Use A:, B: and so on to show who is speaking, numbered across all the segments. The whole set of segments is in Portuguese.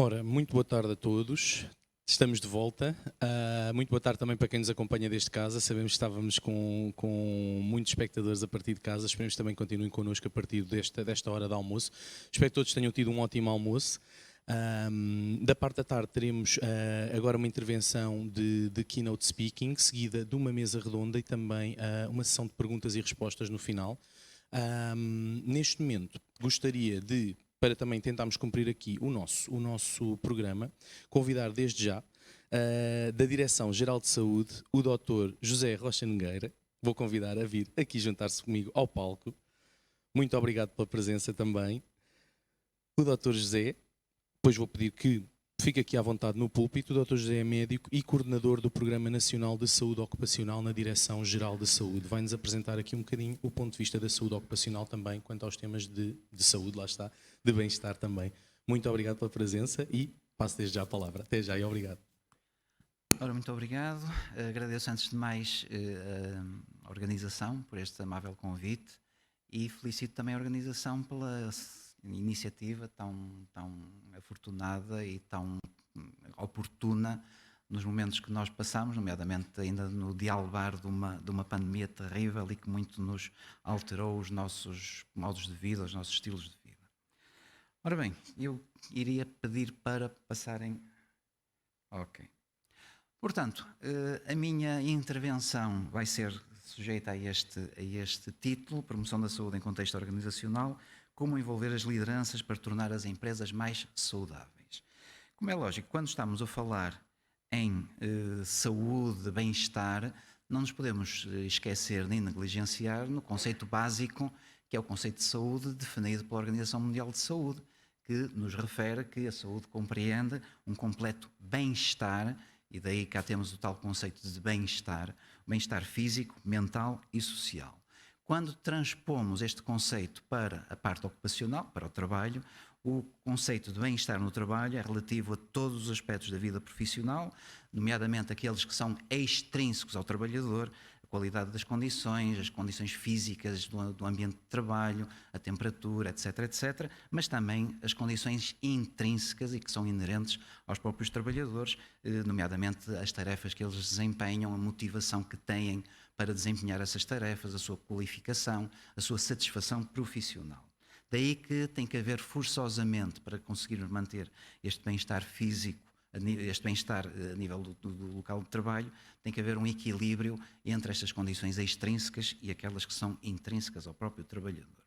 A: Ora, muito boa tarde a todos. Estamos de volta. Muito boa tarde também para quem nos acompanha desde casa. Sabemos que estávamos com muitos espectadores a partir de casa. Esperemos que também continuem connosco a partir desta hora de almoço. Espero que todos tenham tido um ótimo almoço. Da parte da tarde teremos agora uma intervenção de keynote speaking, seguida de uma mesa redonda e também uma sessão de perguntas e respostas no final. Neste momento, gostaria de, para também tentarmos cumprir aqui o nosso programa, convidar desde já da Direção-Geral de Saúde o Dr. José Rocha Nogueira. Vou convidar a vir aqui juntar-se comigo ao palco. Muito obrigado pela presença também. O Dr. José, depois vou pedir que fique aqui à vontade no púlpito. O Dr. José é médico e coordenador do Programa Nacional de Saúde Ocupacional na Direção-Geral de Saúde. Vai-nos apresentar aqui um bocadinho o ponto de vista da saúde ocupacional também, quanto aos temas de saúde, lá está, de bem-estar também. Muito obrigado pela presença e passo desde já a palavra. Até já e obrigado.
B: Ora, muito obrigado. Agradeço antes de mais a organização por este amável convite e felicito também a organização pela iniciativa tão afortunada e tão oportuna nos momentos que nós passamos, nomeadamente ainda no dialbar de uma pandemia terrível e que muito nos alterou os nossos modos de vida, os nossos estilos de vida. Ora bem, eu iria pedir para passarem... Ok. Portanto, a minha intervenção vai ser sujeita a este título, Promoção da Saúde em Contexto Organizacional, como envolver as lideranças para tornar as empresas mais saudáveis. Como é lógico, quando estamos a falar em saúde, bem-estar, não nos podemos esquecer nem negligenciar no conceito básico, que é o conceito de saúde definido pela Organização Mundial de Saúde, que nos refere que a saúde compreende um completo bem-estar, e daí cá temos o tal conceito de bem-estar físico, mental e social. Quando transpomos este conceito para a parte ocupacional, para o trabalho, o conceito de bem-estar no trabalho é relativo a todos os aspectos da vida profissional, nomeadamente aqueles que são extrínsecos ao trabalhador, a qualidade das condições, as condições físicas do ambiente de trabalho, a temperatura, etc., etc., mas também as condições intrínsecas e que são inerentes aos próprios trabalhadores, nomeadamente as tarefas que eles desempenham, a motivação que têm para desempenhar essas tarefas, a sua qualificação, a sua satisfação profissional. Daí que tem que haver forçosamente, para conseguirmos manter este bem-estar físico, este bem-estar a nível do local de trabalho, tem que haver um equilíbrio entre estas condições extrínsecas e aquelas que são intrínsecas ao próprio trabalhador.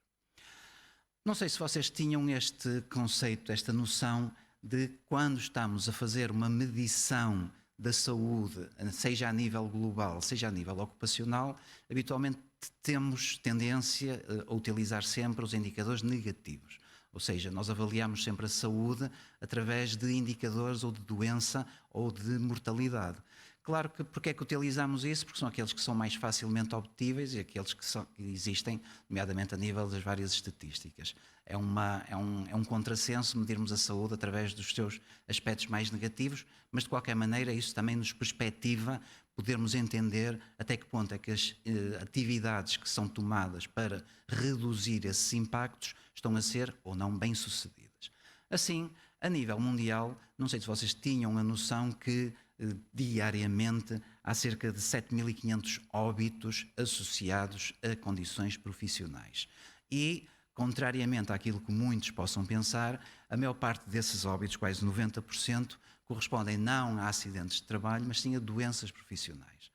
B: Não sei se vocês tinham este conceito, esta noção de quando estamos a fazer uma medição da saúde, seja a nível global, seja a nível ocupacional, habitualmente temos tendência a utilizar sempre os indicadores negativos. Ou seja, nós avaliamos sempre a saúde através de indicadores ou de doença ou de mortalidade. Claro que porque é que utilizamos isso? Porque são aqueles que são mais facilmente obtíveis e aqueles que existem, nomeadamente a nível das várias estatísticas. É um contrassenso medirmos a saúde através dos seus aspectos mais negativos, mas de qualquer maneira isso também nos perspectiva podermos entender até que ponto é que as atividades que são tomadas para reduzir esses impactos estão a ser ou não bem-sucedidas. Assim, a nível mundial, não sei se vocês tinham a noção que diariamente há cerca de 7.500 óbitos associados a condições profissionais. E, contrariamente àquilo que muitos possam pensar, a maior parte desses óbitos, quase 90%, correspondem não a acidentes de trabalho, mas sim a doenças profissionais.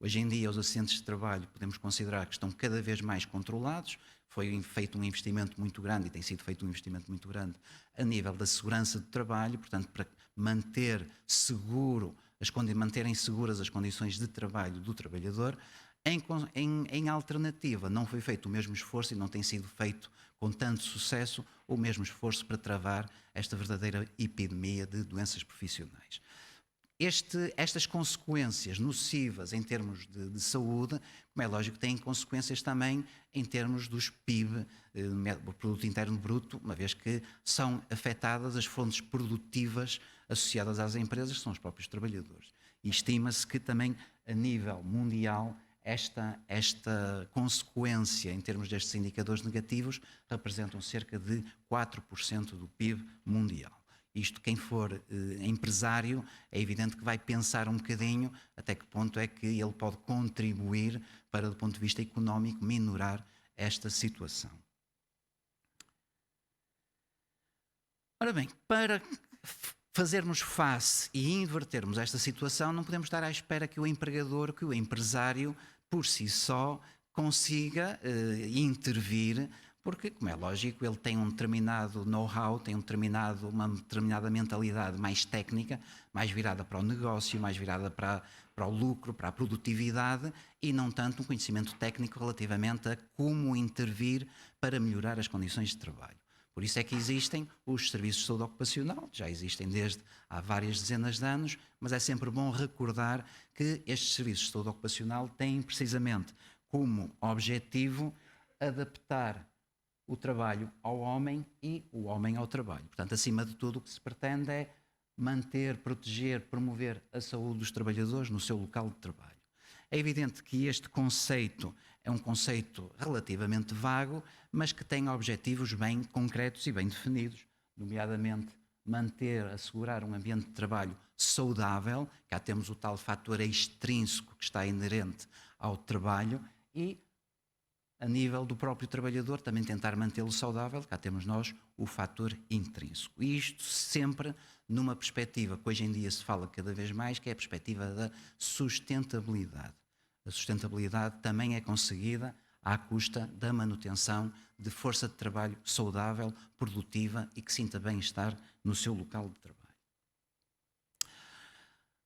B: Hoje em dia, os acidentes de trabalho podemos considerar que estão cada vez mais controlados. Foi feito um investimento muito grande e tem sido feito um investimento muito grande a nível da segurança de trabalho, portanto, para manterem seguras as condições de trabalho do trabalhador. Em alternativa, não foi feito o mesmo esforço e não tem sido feito com tanto sucesso o mesmo esforço para travar esta verdadeira epidemia de doenças profissionais. Estas consequências nocivas em termos de saúde, como é lógico, têm consequências também em termos dos PIB, o Produto Interno Bruto, uma vez que são afetadas as fontes produtivas associadas às empresas, que são os próprios trabalhadores. E estima-se que também, a nível mundial, esta consequência em termos destes indicadores negativos representam cerca de 4% do PIB mundial. Isto, quem for empresário, é evidente que vai pensar um bocadinho até que ponto é que ele pode contribuir para, do ponto de vista económico, minorar esta situação. Ora bem, para fazermos face e invertermos esta situação, não podemos estar à espera que o empregador, que o empresário, por si só, consiga intervir, porque, como é lógico, ele tem um determinado know-how, tem uma determinada mentalidade mais técnica, mais virada para o negócio, mais virada para o lucro, para a produtividade, e não tanto um conhecimento técnico relativamente a como intervir para melhorar as condições de trabalho. Por isso é que existem os serviços de saúde ocupacional, já existem desde há várias dezenas de anos, mas é sempre bom recordar que estes serviços de saúde ocupacional têm precisamente como objetivo adaptar o trabalho ao homem e o homem ao trabalho. Portanto, acima de tudo, o que se pretende é manter, proteger, promover a saúde dos trabalhadores no seu local de trabalho. É evidente que este conceito é um conceito relativamente vago, mas que tem objetivos bem concretos e bem definidos, nomeadamente manter, assegurar um ambiente de trabalho saudável, cá temos o tal fator extrínseco que está inerente ao trabalho, e a nível do próprio trabalhador também tentar mantê-lo saudável, cá temos nós o fator intrínseco. E isto sempre numa perspectiva que hoje em dia se fala cada vez mais, que é a perspectiva da sustentabilidade. A sustentabilidade também é conseguida à custa da manutenção de força de trabalho saudável, produtiva e que sinta bem-estar no seu local de trabalho.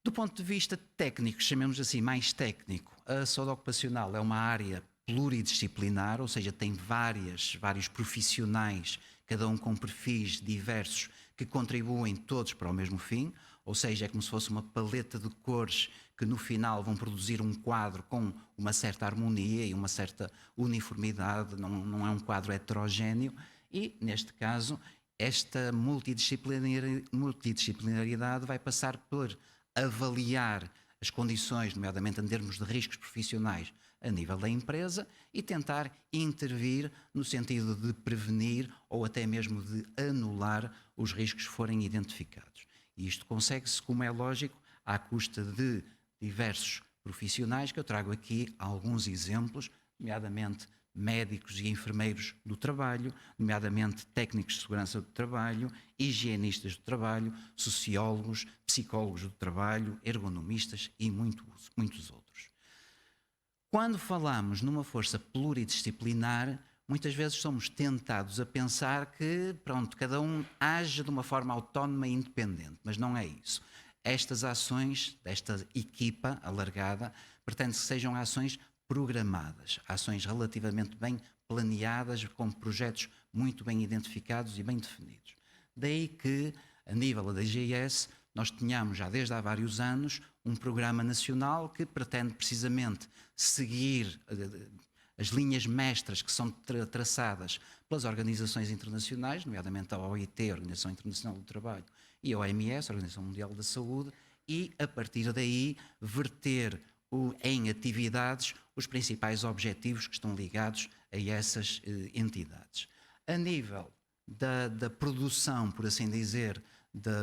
B: Do ponto de vista técnico, chamemos assim mais técnico, a saúde ocupacional é uma área pluridisciplinar, ou seja, tem vários profissionais, cada um com perfis diversos, que contribuem todos para o mesmo fim, ou seja, é como se fosse uma paleta de cores que no final vão produzir um quadro com uma certa harmonia e uma certa uniformidade, não é um quadro heterogéneo, e neste caso esta multidisciplinaridade vai passar por avaliar as condições, nomeadamente em termos de riscos profissionais a nível da empresa, e tentar intervir no sentido de prevenir ou até mesmo de anular os riscos que forem identificados. E isto consegue-se, como é lógico, à custa de diversos profissionais, que eu trago aqui alguns exemplos, nomeadamente médicos e enfermeiros do trabalho, nomeadamente técnicos de segurança do trabalho, higienistas do trabalho, sociólogos, psicólogos do trabalho, ergonomistas e muitos outros. Quando falamos numa força pluridisciplinar, muitas vezes somos tentados a pensar que, cada um age de uma forma autónoma e independente, mas não é isso. Estas ações, desta equipa alargada, pretende-se que sejam ações programadas, ações relativamente bem planeadas, com projetos muito bem identificados e bem definidos. Daí que, a nível da DGS, nós tenhamos já desde há vários anos um programa nacional que pretende precisamente seguir as linhas mestras que são traçadas pelas organizações internacionais, nomeadamente a OIT, a Organização Internacional do Trabalho, e a OMS, a Organização Mundial da Saúde, e a partir daí verter em atividades os principais objetivos que estão ligados a essas entidades. A nível da produção, por assim dizer,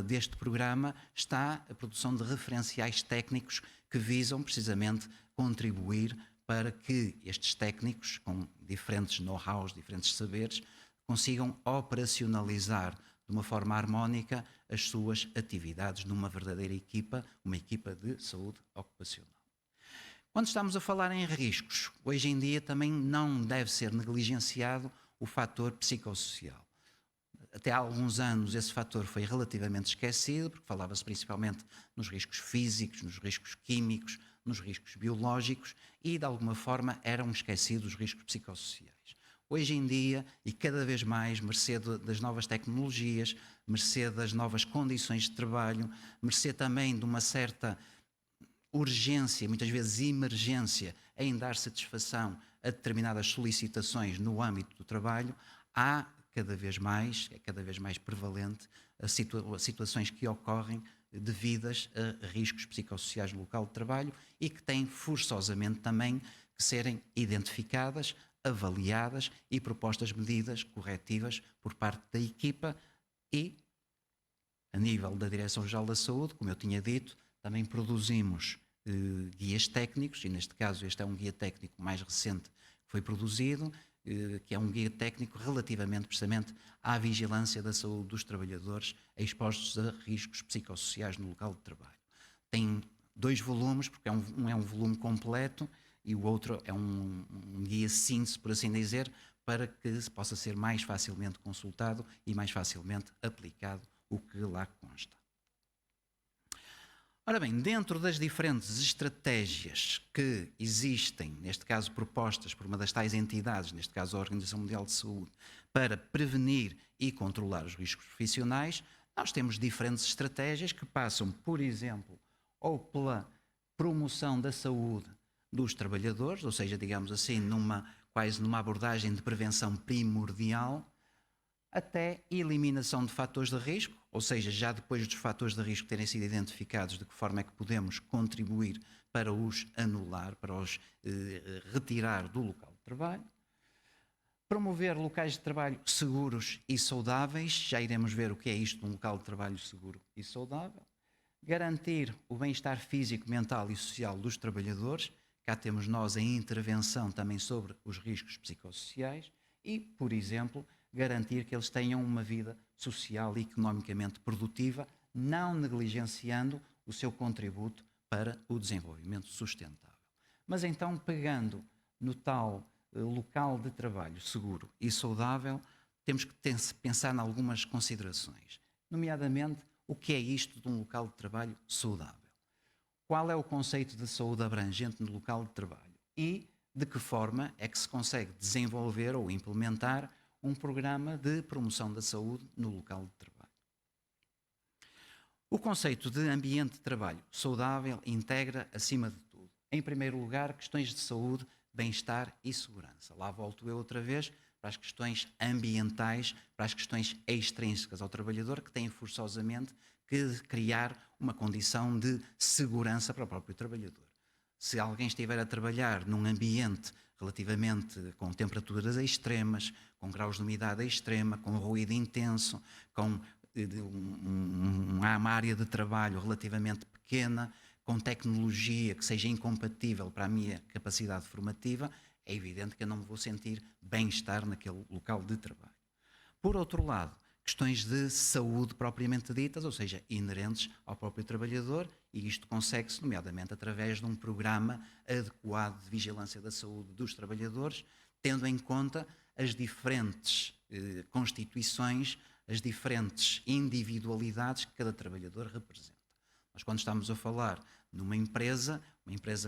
B: deste programa, está a produção de referenciais técnicos que visam precisamente contribuir para que estes técnicos, com diferentes know-hows, diferentes saberes, consigam operacionalizar de uma forma harmónica as suas atividades numa verdadeira equipa, uma equipa de saúde ocupacional. Quando estamos a falar em riscos, hoje em dia também não deve ser negligenciado o fator psicossocial. Até há alguns anos esse fator foi relativamente esquecido, porque falava-se principalmente nos riscos físicos, nos riscos químicos, nos riscos biológicos, e de alguma forma eram esquecidos os riscos psicossociais. Hoje em dia, e cada vez mais, mercê das novas tecnologias, mercê das novas condições de trabalho, mercê também de uma certa urgência, muitas vezes emergência, em dar satisfação a determinadas solicitações no âmbito do trabalho, há é cada vez mais prevalente as situações que ocorrem devidas a riscos psicossociais no local de trabalho e que têm forçosamente também que serem identificadas, avaliadas e propostas medidas corretivas por parte da equipa e, A nível da Direção-Geral da Saúde, como eu tinha dito, também produzimos guias técnicos, e neste caso este é um guia técnico mais recente que foi produzido, que é um guia técnico relativamente precisamente à vigilância da saúde dos trabalhadores expostos a riscos psicossociais no local de trabalho. Tem 2 volumes, porque um é um volume completo e o outro é um guia síntese, por assim dizer, para que se possa ser mais facilmente consultado e mais facilmente aplicado o que lá consta. Ora bem, dentro das diferentes estratégias que existem, neste caso propostas por uma das tais entidades, neste caso a Organização Mundial de Saúde, para prevenir e controlar os riscos profissionais, nós temos diferentes estratégias que passam, por exemplo, ou pela promoção da saúde dos trabalhadores, ou seja, digamos assim, quase numa abordagem de prevenção primordial, até eliminação de fatores de risco, ou seja, já depois dos fatores de risco terem sido identificados, de que forma é que podemos contribuir para os anular, para os retirar do local de trabalho. Promover locais de trabalho seguros e saudáveis, já iremos ver o que é isto de um local de trabalho seguro e saudável. Garantir o bem-estar físico, mental e social dos trabalhadores, cá temos nós a intervenção também sobre os riscos psicossociais e, por exemplo, garantir que eles tenham uma vida social e economicamente produtiva, não negligenciando o seu contributo para o desenvolvimento sustentável. Mas então, pegando no tal local de trabalho seguro e saudável, temos que pensar em algumas considerações, nomeadamente o que é isto de um local de trabalho saudável. Qual é o conceito de saúde abrangente no local de trabalho e de que forma é que se consegue desenvolver ou implementar um programa de promoção da saúde no local de trabalho. O conceito de ambiente de trabalho saudável integra, acima de tudo, em primeiro lugar, questões de saúde, bem-estar e segurança. Lá volto eu outra vez para as questões ambientais, para as questões extrínsecas ao trabalhador, que têm forçosamente que criar uma condição de segurança para o próprio trabalhador. Se alguém estiver a trabalhar num ambiente relativamente com temperaturas extremas, com graus de umidade extrema, com ruído intenso, com uma área de trabalho relativamente pequena, com tecnologia que seja incompatível para a minha capacidade formativa, é evidente que eu não me vou sentir bem-estar naquele local de trabalho. Por outro lado, questões de saúde propriamente ditas, ou seja, inerentes ao próprio trabalhador, e isto consegue-se, nomeadamente, através de um programa adequado de vigilância da saúde dos trabalhadores, tendo em conta as diferentes constituições, as diferentes individualidades que cada trabalhador representa. Nós, quando estamos a falar numa empresa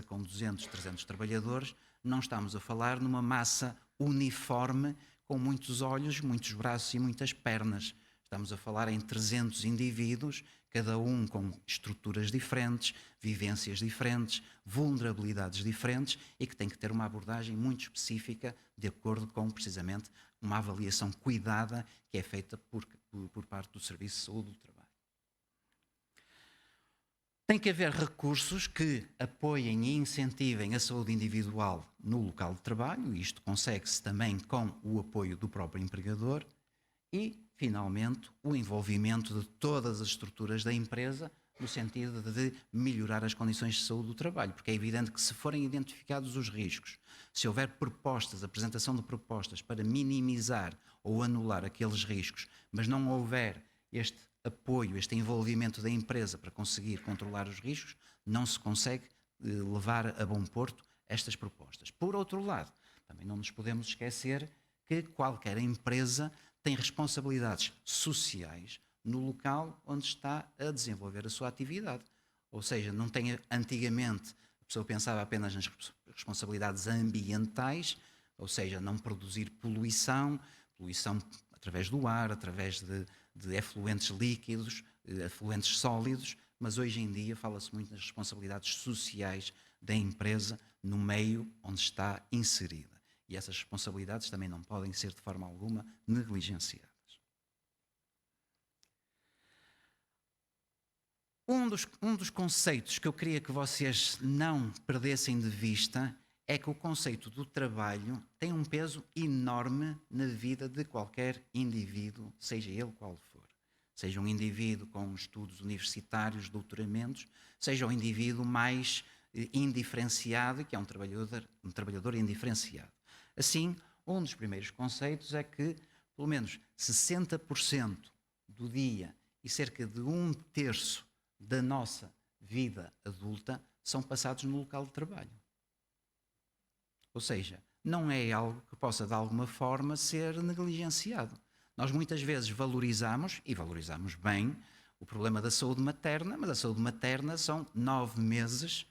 B: com 200, 300 trabalhadores, não estamos a falar numa massa uniforme com muitos olhos, muitos braços e muitas pernas. Estamos a falar em 300 indivíduos, cada um com estruturas diferentes, vivências diferentes, vulnerabilidades diferentes e que tem que ter uma abordagem muito específica de acordo com, precisamente, uma avaliação cuidada que é feita por parte do Serviço de Saúde do Trabalho. Tem que haver recursos que apoiem e incentivem a saúde individual no local de trabalho, e isto consegue-se também com o apoio do próprio empregador, e, finalmente, o envolvimento de todas as estruturas da empresa no sentido de melhorar as condições de saúde do trabalho, porque é evidente que se forem identificados os riscos, se houver propostas, apresentação de propostas para minimizar ou anular aqueles riscos, mas não houver este apoio, este envolvimento da empresa para conseguir controlar os riscos, não se consegue levar a bom porto estas propostas. Por outro lado, também não nos podemos esquecer que qualquer empresa tem responsabilidades sociais no local onde está a desenvolver a sua atividade. Ou seja, não tem, antigamente a pessoa pensava apenas nas responsabilidades ambientais, ou seja, não produzir poluição através do ar, através de efluentes líquidos, efluentes sólidos, mas hoje em dia fala-se muito nas responsabilidades sociais da empresa no meio onde está inserida. E essas responsabilidades também não podem ser de forma alguma negligenciadas. Um dos conceitos que eu queria que vocês não perdessem de vista é que o conceito do trabalho tem um peso enorme na vida de qualquer indivíduo, seja ele qual for. seja um indivíduo com estudos universitários, doutoramentos, seja um indivíduo mais indiferenciado, que é um trabalhador indiferenciado. Assim, um dos primeiros conceitos é que pelo menos 60% do dia e cerca de 1/3 da nossa vida adulta são passados no local de trabalho. Ou seja, não é algo que possa de alguma forma ser negligenciado. Nós muitas vezes valorizamos, e valorizamos bem, o problema da saúde materna, mas a saúde materna são 9 meses,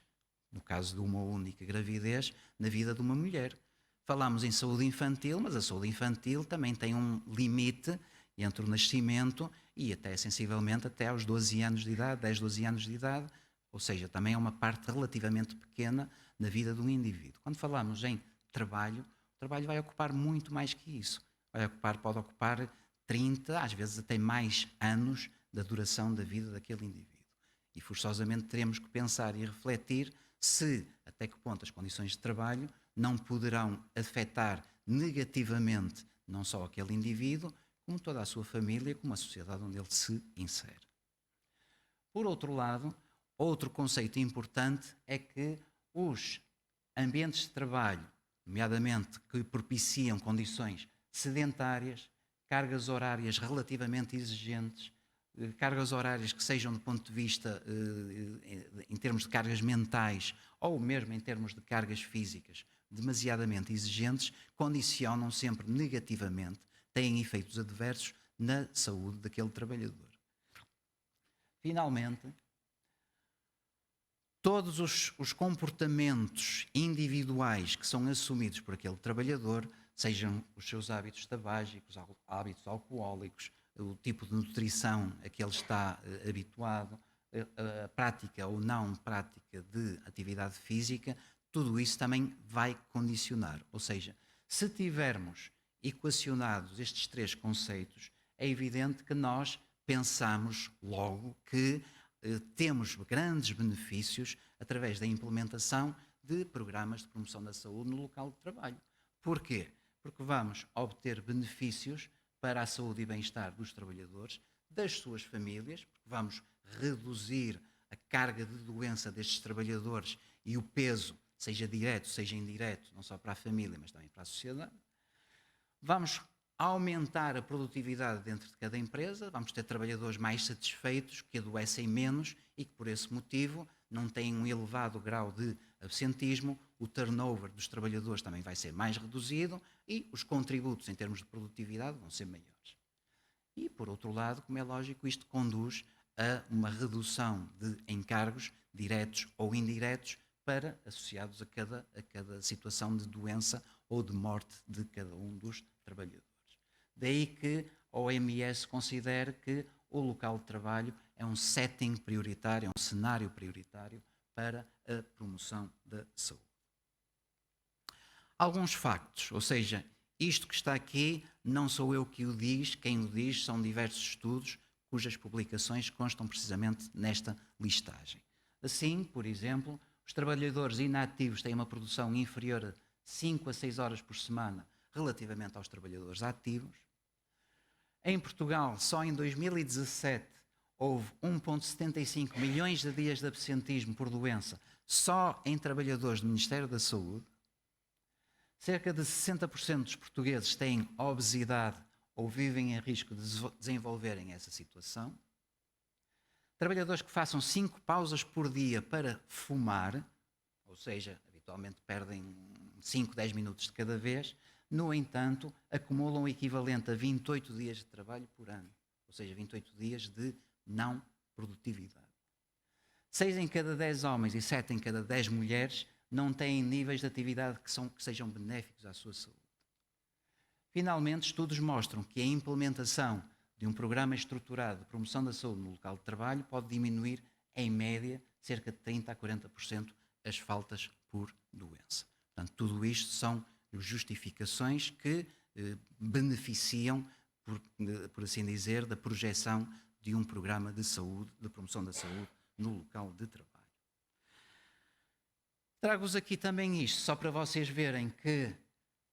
B: no caso de uma única gravidez, na vida de uma mulher. Falamos em saúde infantil, mas a saúde infantil também tem um limite entre o nascimento e até sensivelmente até aos 12 anos de idade, 10, 12 anos de idade, ou seja, também é uma parte relativamente pequena na vida de um indivíduo. Quando falamos em trabalho, o trabalho vai ocupar muito mais que isso. Pode ocupar 30, às vezes até mais anos da duração da vida daquele indivíduo. E forçosamente teremos que pensar e refletir se, até que ponto as condições de trabalho não poderão afetar negativamente não só aquele indivíduo, como toda a sua família, como a sociedade onde ele se insere. Por outro lado, outro conceito importante é que os ambientes de trabalho, nomeadamente que propiciam condições sedentárias, cargas horárias relativamente exigentes, cargas horárias que sejam do ponto de vista em termos de cargas mentais ou mesmo em termos de cargas físicas demasiadamente exigentes, condicionam sempre negativamente, têm efeitos adversos na saúde daquele trabalhador. Finalmente, todos os comportamentos individuais que são assumidos por aquele trabalhador, sejam os seus hábitos tabágicos, hábitos alcoólicos, o tipo de nutrição a que ele está habituado, a prática ou não prática de atividade física, tudo isso também vai condicionar. Ou seja, se tivermos equacionados estes 3 conceitos, é evidente que nós pensamos logo que temos grandes benefícios através da implementação de programas de promoção da saúde no local de trabalho. Porquê? Porque vamos obter benefícios para a saúde e bem-estar dos trabalhadores, das suas famílias, porque vamos reduzir a carga de doença destes trabalhadores e o peso, seja direto, seja indireto, não só para a família, mas também para a sociedade. Vamos aumentar a produtividade dentro de cada empresa, vamos ter trabalhadores mais satisfeitos, que adoecem menos e que por esse motivo não têm um elevado grau de absentismo, o turnover dos trabalhadores também vai ser mais reduzido e os contributos em termos de produtividade vão ser maiores. E, por outro lado, como é lógico, isto conduz a uma redução de encargos diretos ou indiretos associados a cada situação de doença ou de morte de cada um dos trabalhadores. Daí que a OMS considera que o local de trabalho é um setting prioritário, é um cenário prioritário para a promoção da saúde. Alguns factos, ou seja, isto que está aqui não sou eu que o diz, quem o diz são diversos estudos cujas publicações constam precisamente nesta listagem. Assim, por exemplo, os trabalhadores inativos têm uma produção inferior a 5 a 6 horas por semana relativamente aos trabalhadores ativos. Em Portugal, só em 2017, houve 1,75 milhões de dias de absentismo por doença só em trabalhadores do Ministério da Saúde. Cerca de 60% dos portugueses têm obesidade ou vivem em risco de desenvolverem essa situação. Trabalhadores que façam 5 pausas por dia para fumar, ou seja, habitualmente perdem 5, 10 minutos de cada vez, no entanto, acumulam o equivalente a 28 dias de trabalho por ano, ou seja, 28 dias de não produtividade. 6 em cada 10 homens e 7 em cada 10 mulheres não têm níveis de atividade que sejam benéficos à sua saúde. Finalmente, estudos mostram que a implementação de um programa estruturado de promoção da saúde no local de trabalho pode diminuir, em média, cerca de 30% a 40% as faltas por doença. Portanto, tudo isto são justificações que beneficiam, por assim dizer, da projeção de um programa de saúde, de promoção da saúde no local de trabalho. Trago-vos aqui também isto, só para vocês verem que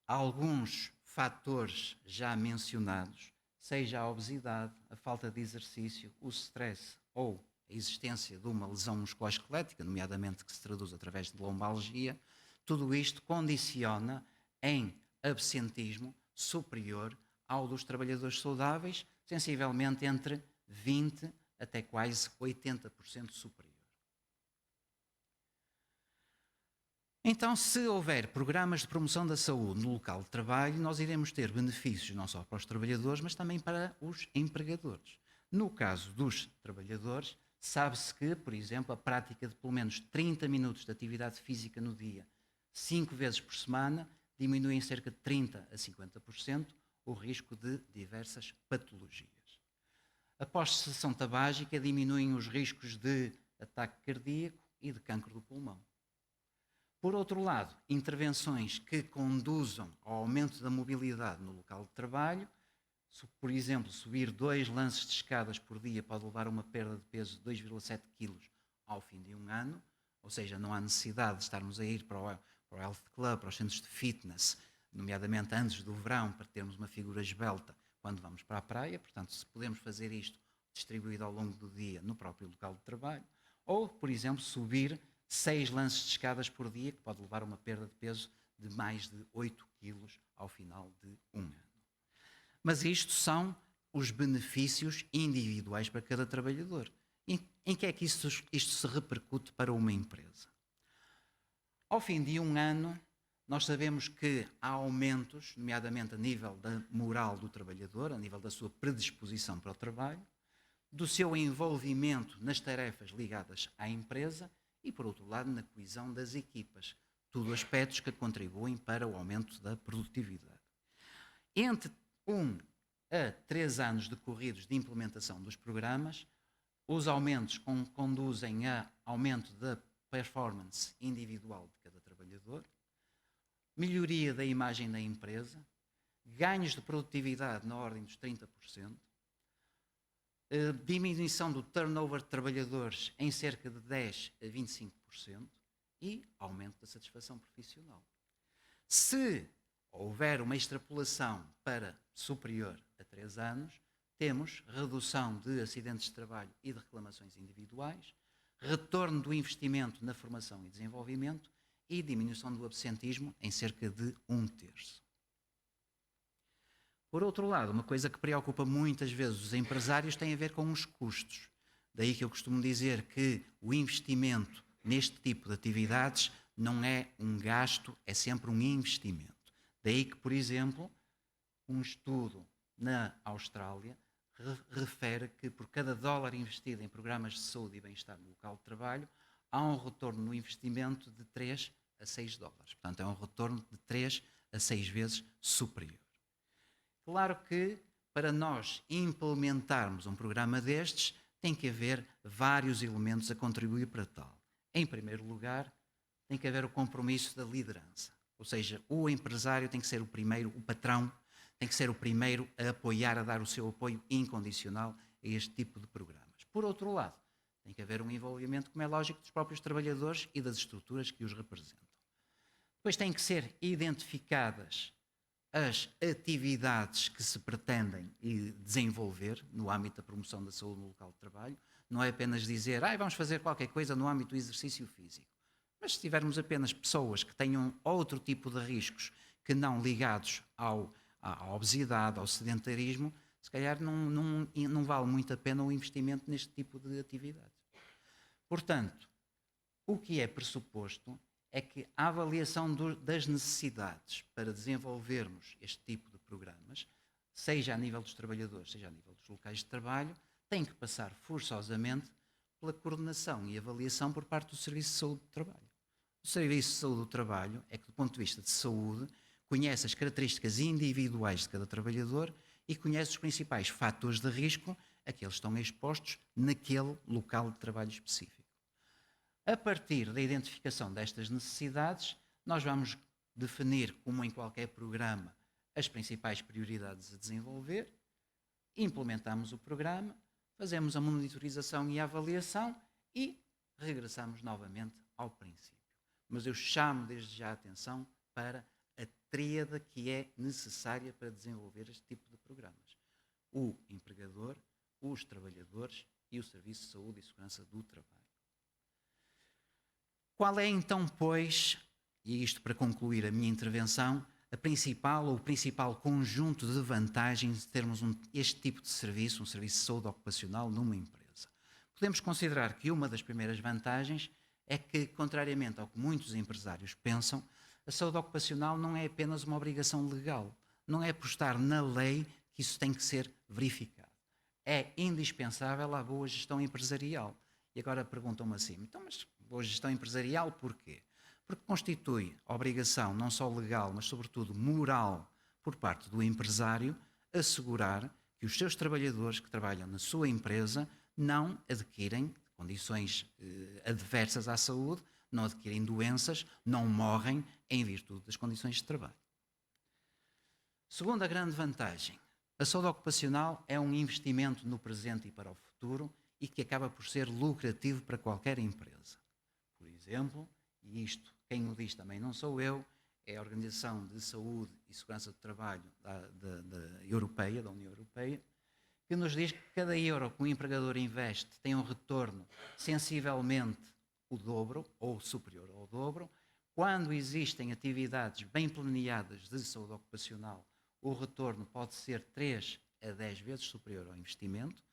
B: alguns fatores já mencionados seja a obesidade, a falta de exercício, o stress ou a existência de uma lesão musculoesquelética, nomeadamente que se traduz através de lombalgia, tudo isto condiciona em absentismo superior ao dos trabalhadores saudáveis, sensivelmente entre 20% até quase 80% superior. Então, se houver programas de promoção da saúde no local de trabalho, nós iremos ter benefícios não só para os trabalhadores, mas também para os empregadores. No caso dos trabalhadores, sabe-se que, por exemplo, a prática de pelo menos 30 minutos de atividade física no dia, 5 vezes por semana, diminui em cerca de 30% a 50% o risco de diversas patologias. Após cessação tabágica, diminuem os riscos de ataque cardíaco e de cancro do pulmão. Por outro lado, intervenções que conduzam ao aumento da mobilidade no local de trabalho, por exemplo, subir 2 lances de escadas por dia pode levar a uma perda de peso de 2,7 kg ao fim de um ano, ou seja, não há necessidade de estarmos a ir para o Health Club, para os centros de fitness, nomeadamente antes do verão, para termos uma figura esbelta quando vamos para a praia. Portanto, se podemos fazer isto distribuído ao longo do dia no próprio local de trabalho, ou, por exemplo, subir 6 lances de escadas por dia, que pode levar a uma perda de peso de mais de 8 kg ao final de um ano. Mas isto são os benefícios individuais para cada trabalhador. Em que é que isto se repercute para uma empresa? Ao fim de um ano, nós sabemos que há aumentos, nomeadamente a nível da moral do trabalhador, a nível da sua predisposição para o trabalho, do seu envolvimento nas tarefas ligadas à empresa e, por outro lado, na coesão das equipas. Tudo aspectos que contribuem para o aumento da produtividade. Entre 1 a 3 anos decorridos de implementação dos programas, os aumentos conduzem a aumento da performance individual de cada trabalhador, melhoria da imagem da empresa, ganhos de produtividade na ordem dos 30%, diminuição do turnover de trabalhadores em cerca de 10% a 25% e aumento da satisfação profissional. Se houver uma extrapolação para superior a 3 anos, temos redução de acidentes de trabalho e de reclamações individuais, retorno do investimento na formação e desenvolvimento e diminuição do absentismo em cerca de 1/3. Por outro lado, uma coisa que preocupa muitas vezes os empresários tem a ver com os custos. Daí que eu costumo dizer que o investimento neste tipo de atividades não é um gasto, é sempre um investimento. Daí que, por exemplo, um estudo na Austrália refere que por cada dólar investido em programas de saúde e bem-estar no local de trabalho, há um retorno no investimento de 3 a 6 dólares. Portanto, é um retorno de 3 a 6 vezes superior. Claro que, para nós implementarmos um programa destes, tem que haver vários elementos a contribuir para tal. Em primeiro lugar, tem que haver o compromisso da liderança. Ou seja, o empresário tem que ser o primeiro, o patrão, tem que ser o primeiro a apoiar, a dar o seu apoio incondicional a este tipo de programas. Por outro lado, tem que haver um envolvimento, como é lógico, dos próprios trabalhadores e das estruturas que os representam. Depois têm que ser identificadas as atividades que se pretendem desenvolver no âmbito da promoção da saúde no local de trabalho. Não é apenas dizer, vamos fazer qualquer coisa no âmbito do exercício físico. Mas se tivermos apenas pessoas que tenham outro tipo de riscos que não ligados à obesidade, ao sedentarismo, se calhar não vale muito a pena o investimento neste tipo de atividades. Portanto, o que é pressuposto é que a avaliação das necessidades para desenvolvermos este tipo de programas, seja a nível dos trabalhadores, seja a nível dos locais de trabalho, tem que passar forçosamente pela coordenação e avaliação por parte do Serviço de Saúde do Trabalho. O Serviço de Saúde do Trabalho é que, do ponto de vista de saúde, conhece as características individuais de cada trabalhador e conhece os principais fatores de risco a que eles estão expostos naquele local de trabalho específico. A partir da identificação destas necessidades, nós vamos definir, como em qualquer programa, as principais prioridades a desenvolver, implementamos o programa, fazemos a monitorização e a avaliação e regressamos novamente ao princípio. Mas eu chamo desde já a atenção para a tríade que é necessária para desenvolver este tipo de programas. o empregador, os trabalhadores e o Serviço de Saúde e Segurança do Trabalho. Qual é então, pois, e isto para concluir a minha intervenção, a principal ou o principal conjunto de vantagens de termos este tipo de serviço, um serviço de saúde ocupacional numa empresa? Podemos considerar que uma das primeiras vantagens é que, contrariamente ao que muitos empresários pensam, a saúde ocupacional não é apenas uma obrigação legal, não é por estar na lei que isso tem que ser verificado. É indispensável à boa gestão empresarial. E agora perguntam-me assim, então mas boa gestão empresarial porquê? Porque constitui obrigação não só legal, mas sobretudo moral por parte do empresário assegurar que os seus trabalhadores que trabalham na sua empresa não adquirem condições adversas à saúde, não adquirem doenças, não morrem em virtude das condições de trabalho. Segunda grande vantagem, a saúde ocupacional é um investimento no presente e para o futuro e que acaba por ser lucrativo para qualquer empresa. Por exemplo, e isto quem o diz também não sou eu, é a Organização de Saúde e Segurança do Trabalho da União Europeia, que nos diz que cada euro que um empregador investe tem um retorno sensivelmente o dobro ou superior ao dobro. Quando existem atividades bem planeadas de saúde ocupacional, o retorno pode ser 3 a 10 vezes superior ao investimento,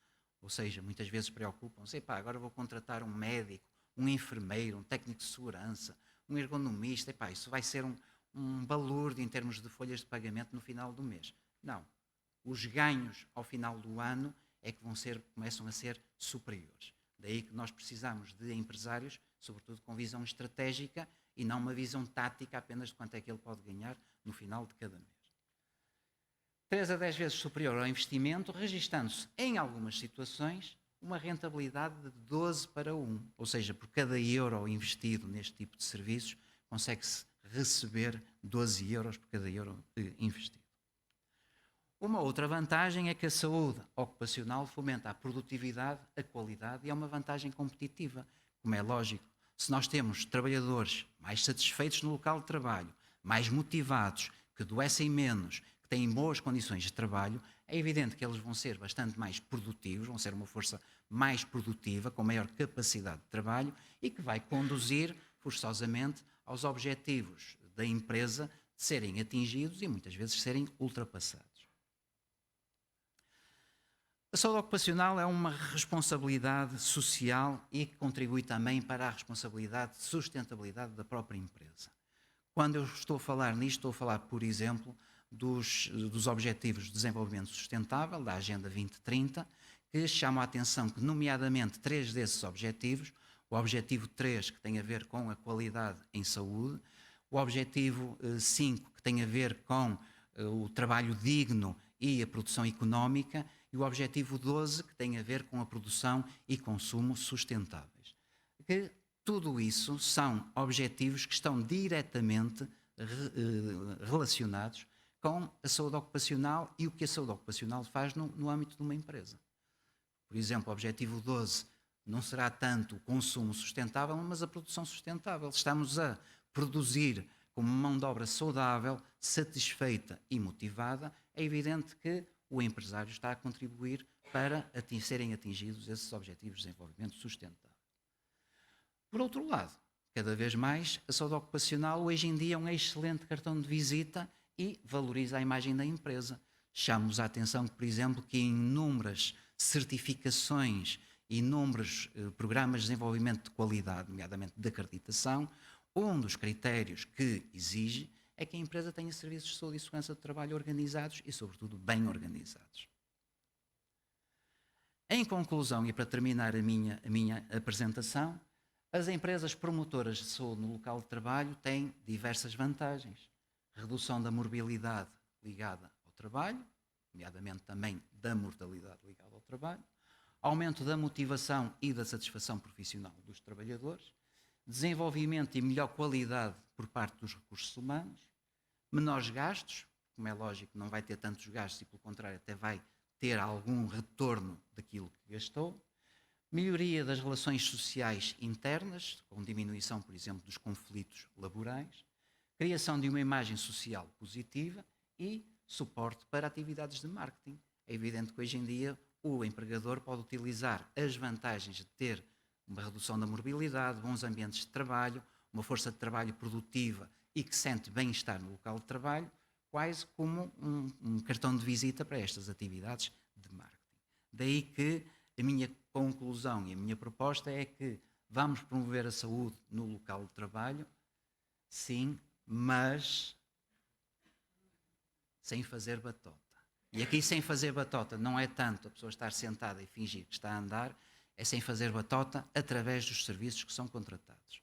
B: ou seja, muitas vezes preocupam-se, agora vou contratar um médico, um enfermeiro, um técnico de segurança, um ergonomista, isso vai ser um balúrdio em termos de folhas de pagamento no final do mês. Não. Os ganhos ao final do ano é que começam a ser superiores. Daí que nós precisamos de empresários, sobretudo com visão estratégica e não uma visão tática apenas de quanto é que ele pode ganhar no final de cada mês. 3 a 10 vezes superior ao investimento, registando-se em algumas situações uma rentabilidade de 12 para 1. Ou seja, por cada euro investido neste tipo de serviços, consegue-se receber 12 euros por cada euro investido. Uma outra vantagem é que a saúde ocupacional fomenta a produtividade, a qualidade e é uma vantagem competitiva. Como é lógico, se nós temos trabalhadores mais satisfeitos no local de trabalho, mais motivados, que adoecem menos, que têm boas condições de trabalho, é evidente que eles vão ser bastante mais produtivos, vão ser uma força mais produtiva, com maior capacidade de trabalho e que vai conduzir forçosamente aos objetivos da empresa de serem atingidos e muitas vezes serem ultrapassados. A saúde ocupacional é uma responsabilidade social e que contribui também para a responsabilidade de sustentabilidade da própria empresa. Quando eu estou a falar nisto, estou a falar, por exemplo, dos Objetivos de Desenvolvimento Sustentável, da Agenda 2030, que chamam a atenção que, nomeadamente, 3 desses objetivos, o Objetivo 3, que tem a ver com a qualidade em saúde, o Objetivo 5, que tem a ver com o trabalho digno e a produção económica, e o Objetivo 12, que tem a ver com a produção e consumo sustentáveis. Que tudo isso são objetivos que estão diretamente relacionados com a saúde ocupacional e o que a saúde ocupacional faz no âmbito de uma empresa. Por exemplo, o Objetivo 12 não será tanto o consumo sustentável, mas a produção sustentável. Estamos a produzir com mão de obra saudável, satisfeita e motivada, é evidente que o empresário está a contribuir para serem atingidos esses objetivos de desenvolvimento sustentável. Por outro lado, cada vez mais, a saúde ocupacional hoje em dia é um excelente cartão de visita e valoriza a imagem da empresa. Chamo-vos a atenção que, por exemplo, que em inúmeras certificações e inúmeros programas de desenvolvimento de qualidade, nomeadamente de acreditação, um dos critérios que exige é que a empresa tenha serviços de saúde e segurança de trabalho organizados e, sobretudo, bem organizados. Em conclusão, e para terminar a minha apresentação, as empresas promotoras de saúde no local de trabalho têm diversas vantagens. Redução da morbilidade ligada ao trabalho, nomeadamente também da mortalidade ligada ao trabalho, aumento da motivação e da satisfação profissional dos trabalhadores, desenvolvimento e melhor qualidade por parte dos recursos humanos, menores gastos, como é lógico, não vai ter tantos gastos e, pelo contrário, até vai ter algum retorno daquilo que gastou, melhoria das relações sociais internas, com diminuição, por exemplo, dos conflitos laborais, criação de uma imagem social positiva e suporte para atividades de marketing. É evidente que hoje em dia o empregador pode utilizar as vantagens de ter uma redução da morbilidade, bons ambientes de trabalho, uma força de trabalho produtiva e que sente bem-estar no local de trabalho, quase como um cartão de visita para estas atividades de marketing. Daí que a minha conclusão e a minha proposta é que vamos promover a saúde no local de trabalho, sim, mas sem fazer batota. E aqui sem fazer batota não é tanto a pessoa estar sentada e fingir que está a andar, é sem fazer batota através dos serviços que são contratados.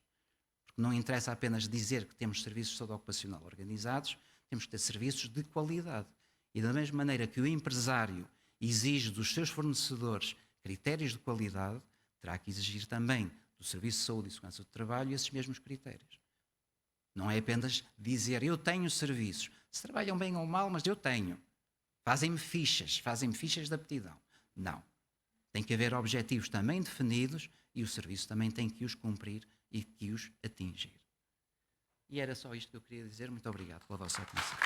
B: Porque não interessa apenas dizer que temos serviços de saúde ocupacional organizados, temos que ter serviços de qualidade. E da mesma maneira que o empresário exige dos seus fornecedores critérios de qualidade, terá que exigir também do Serviço de Saúde e Segurança do Trabalho esses mesmos critérios. Não é apenas dizer eu tenho serviços, se trabalham bem ou mal, mas eu tenho. Fazem-me fichas de aptidão. Não. Tem que haver objetivos também definidos e o serviço também tem que os cumprir e que os atingir. E era só isto que eu queria dizer. Muito obrigado pela vossa atenção.